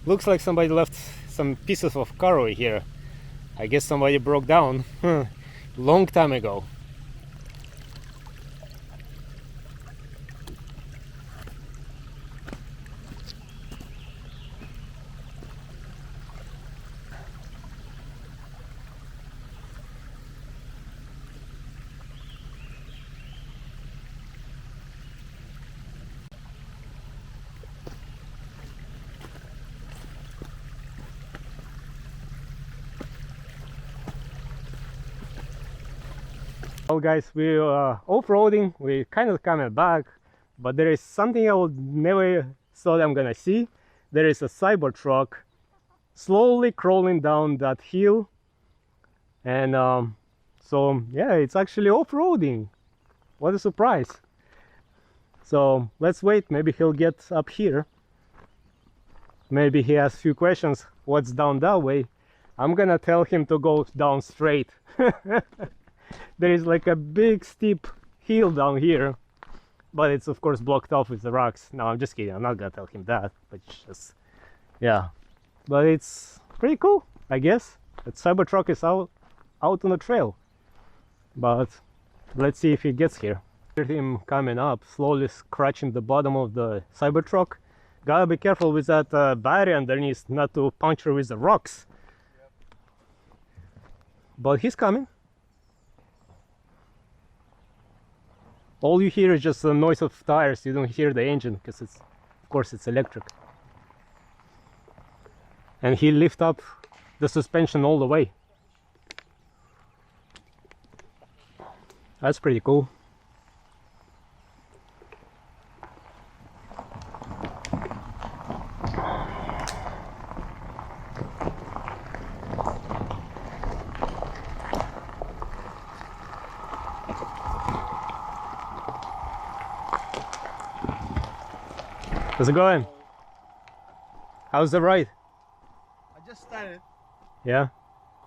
Looks like somebody left some pieces of car over here. I guess somebody broke down long time ago. Well guys, we are off-roading, we kind of coming back, but there is something I would never thought I'm gonna see. There is a CyberTruck slowly crawling down that hill, and so yeah, it's actually off-roading. What a surprise. So let's wait, maybe he'll get up here. Maybe he has a few questions, what's down that way. I'm gonna tell him to go down straight. There is like a big steep hill down here, but it's of course blocked off with the rocks. No, I'm just kidding, I'm not gonna tell him that, but just, yeah. But it's pretty cool, I guess, that CyberTruck is out on the trail. But let's see if he gets here. Hear him coming up, slowly scratching the bottom of the CyberTruck. Gotta be careful with that battery underneath, not to puncture with the rocks. Yep. But he's coming. All you hear is just the noise of tires. You don't hear the engine because it's, of course, it's electric. And he lifted up the suspension all the way. That's pretty cool. How's it going? How's the ride? I just started. Yeah?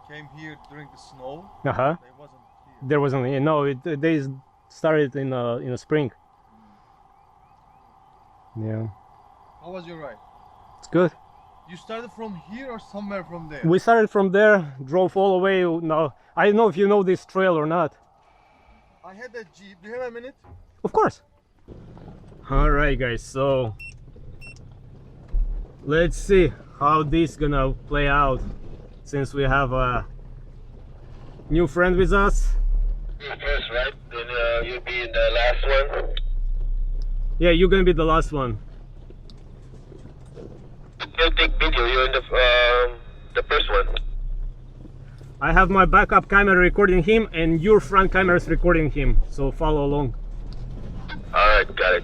Came here during the snow. Uh-huh. They wasn't here. There wasn't, no, they started in the spring. Yeah. How was your ride? It's good. You started from here or somewhere from there? We started from there, drove all the way. Now, I don't know if you know this trail or not. I had a Jeep. Do you have a minute? Of course. Alright guys, so let's see how this gonna play out, since we have a new friend with us. You first, right? Then you'll be in the last one. Yeah, you're gonna be the last one. You'll take video. You're in the first one. I have my backup camera recording him, and your front camera is recording him. So follow along. All right, got it.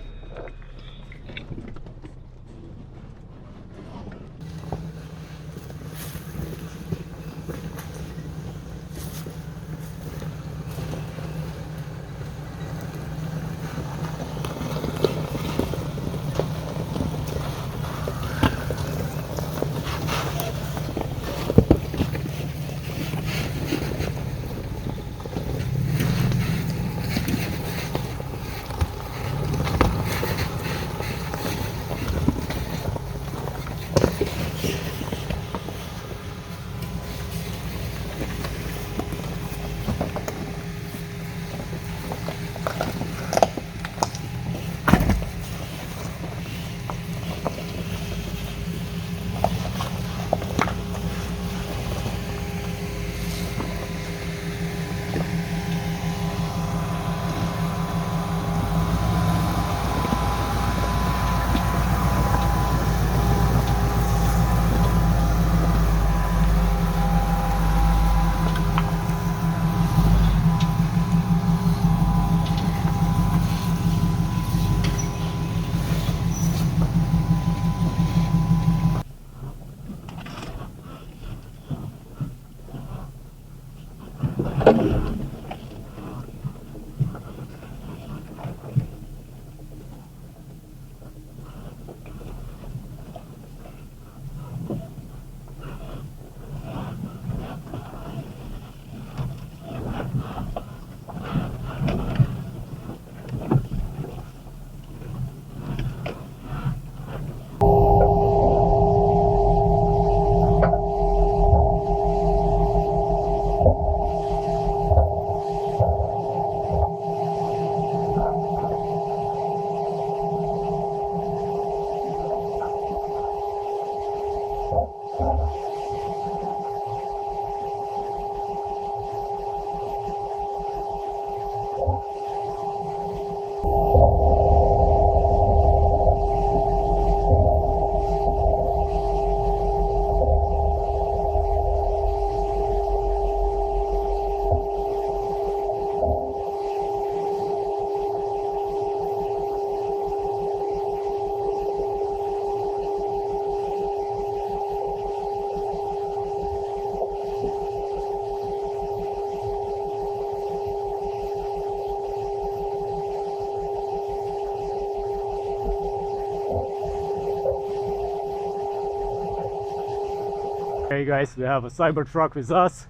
Okay guys, we have a CyberTruck with us.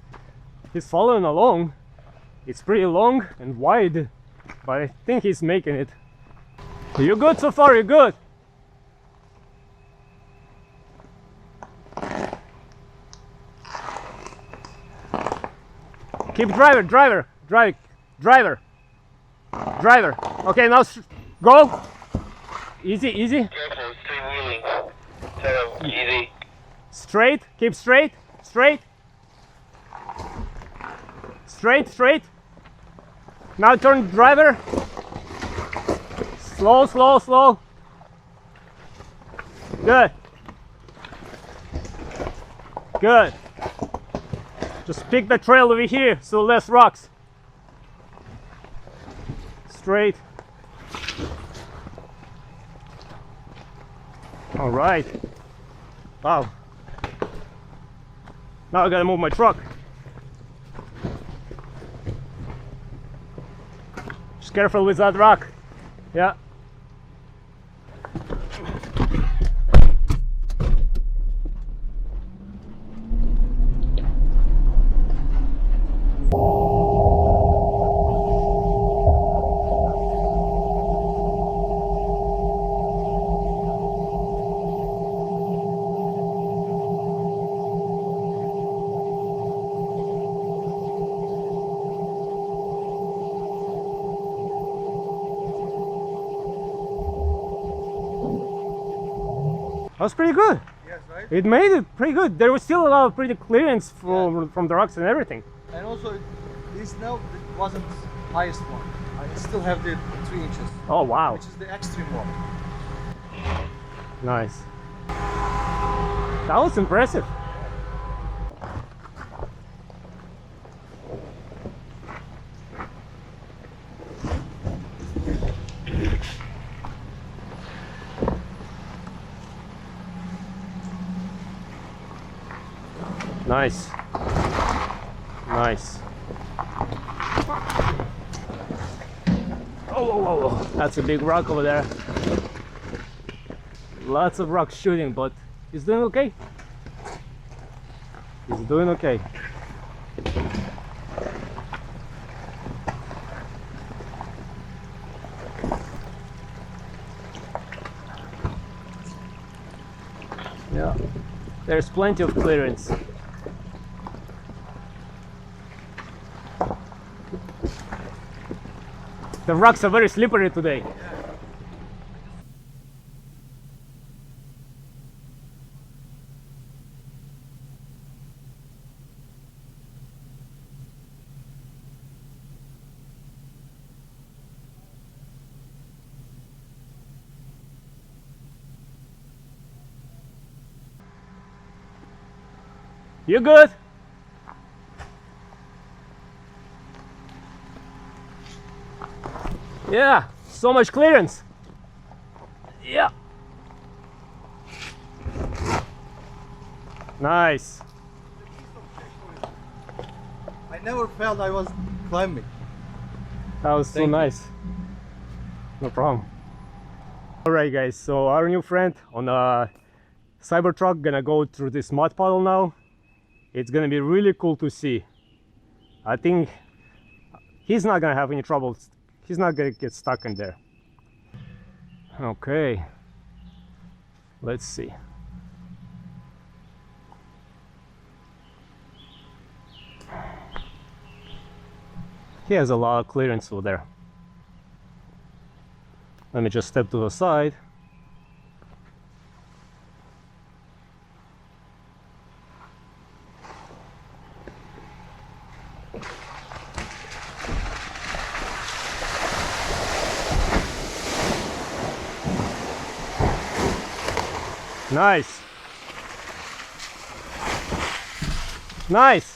He's following along. It's pretty long and wide, but I think he's making it. You good so far? You good? Keep driver. Okay, now go. Easy. Careful, it's three-wheeling. So, easy. Straight, keep straight. Now turn driver. Slow. Good. Just pick the trail over here, so less rocks. Straight. All right. Wow. Now I gotta move my truck. Just careful with that rock. Yeah. That was pretty good. Yes, right? It made it pretty good. There was still a lot of pretty clearance from the rocks and everything. And also, this now wasn't highest one. I still have the 3 inches. Oh wow. Which is the extreme one. Nice. That was impressive. Nice. Oh, that's a big rock over there. Lots of rocks shooting, but he's doing okay. Yeah, there's plenty of clearance. The rocks are very slippery today. You good? Yeah, so much clearance. Yeah. Nice. I never felt I was climbing. That was so nice. No problem. Alright guys, so our new friend on a CyberTruck gonna go through this mud puddle now. It's gonna be really cool to see. I think he's not gonna have any trouble. He's not gonna get stuck in there. Okay, let's see. He has a lot of clearance over there. Let me just step to the side. Nice. Nice.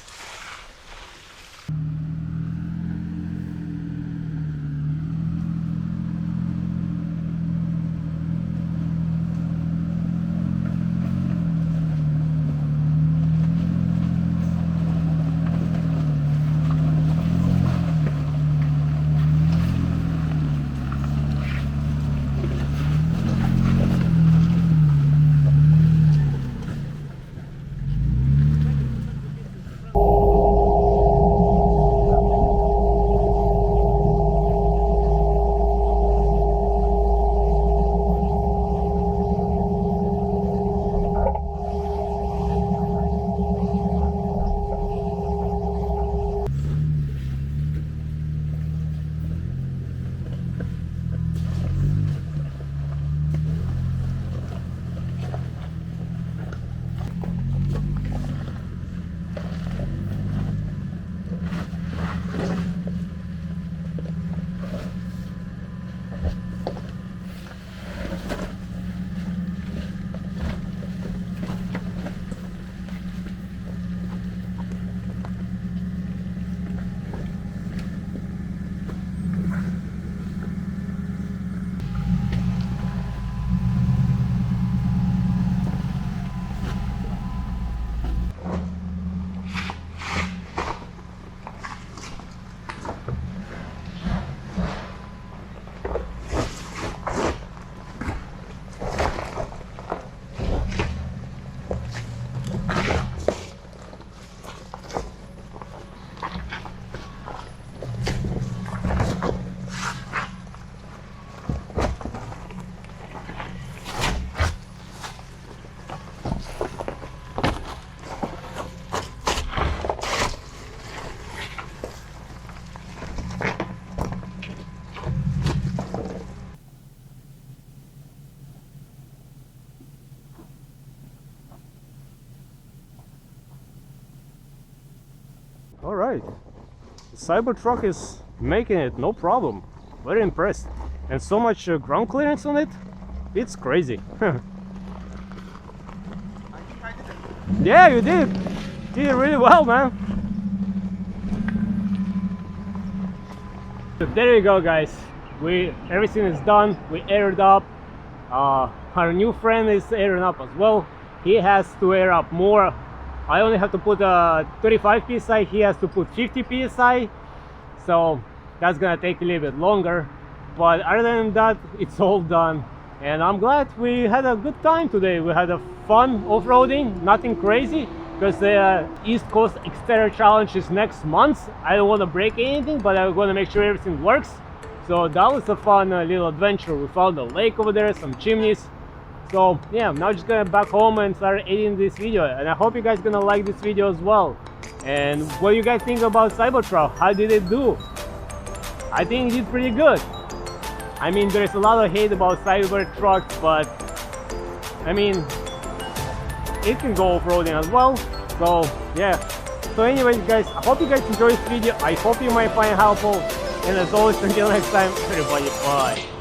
All right, the CyberTruck is making it, no problem. Very impressed. And so much ground clearance on it, it's crazy. I think I did it. Yeah, you did. Did it really well, man. So there you go, guys. Everything is done. We aired up. Our new friend is airing up as well. He has to air up more. I only have to put 35 psi. He has to put 50 psi. So that's gonna take a little bit longer. But other than that, it's all done. And I'm glad we had a good time today. We had a fun off-roading, nothing crazy, because the East Coast Xterra challenge is next month. I don't want to break anything, but I want to make sure everything works. So that was a fun little adventure. We found a lake over there, some chimneys. So yeah, I'm now just gonna back home and start editing this video. And I hope you guys gonna like this video as well. And what do you guys think about CyberTruck? How did it do? I think it did pretty good. I mean, there's a lot of hate about CyberTruck, but I mean, it can go off-roading as well. So yeah. So anyways, guys, I hope you guys enjoyed this video. I hope you might find it helpful. And as always, until next time, everybody, bye.